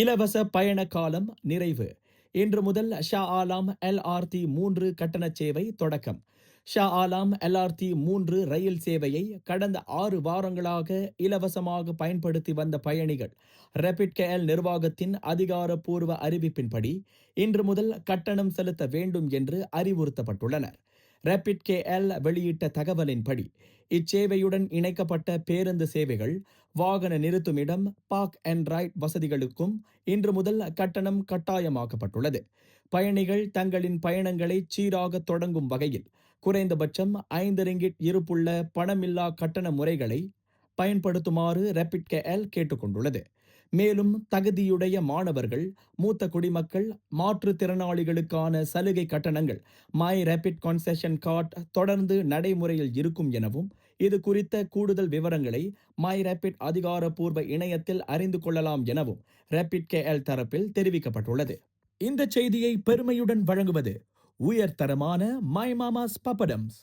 இலவச பயண காலம் நிறைவு. இன்று முதல் ஷா ஆலம் LRT 3 கட்டணச் சேவை தொடக்கம். ஷா ஆலம் LRT 3 ரயில் சேவையை கடந்த 6 வாரங்களாக இலவசமாக பயன்படுத்தி வந்த பயணிகள் ரேபிட் கேஎல் நிர்வாகத்தின் அதிகாரப்பூர்வ அறிவிப்பின்படி இன்று முதல் கட்டணம் செலுத்த வேண்டும் என்று அறிவுறுத்தப்பட்டுள்ளனர். ரேபிட் கேஎல் வெளியிட்ட தகவலின்படி இச்சேவையுடன் இணைக்கப்பட்ட பேருந்து சேவைகள், வாகன நிறுத்துமிடம், பார்க் அண்ட் ரைட் வசதிகளுக்கும் இன்று முதல் கட்டணம் கட்டாயமாக்கப்பட்டுள்ளது. பயணிகள் தங்களின் பயணங்களை சீராக தொடங்கும் வகையில் குறைந்தபட்சம் 5 ரிங்கிட் இருப்புள்ள பணமில்லா கட்டண முறைகளை பயன்படுத்துமாறு ரேபிட் கேஎல் கேட்டுக்கொண்டுள்ளது. மேலும் தகுதியுடைய மாணவர்கள், மூத்த குடிமக்கள், மாற்றுத்திறனாளிகளுக்கான சலுகை கட்டணங்கள் மை ரேபிட் கன்செஷன் கார்டு தொடர்ந்து நடைமுறையில் இருக்கும் எனவும், இது குறித்த கூடுதல் விவரங்களை மை ரேபிட் அதிகாரப்பூர்வ இணையத்தில் அறிந்து கொள்ளலாம் எனவும் ரேபிட் கேஎல் தரப்பில் தெரிவிக்கப்பட்டுள்ளது. இந்த செய்தியை பெருமையுடன் வழங்குவது உயர்தரமான மை மாமாஸ் பப்படம்ஸ்.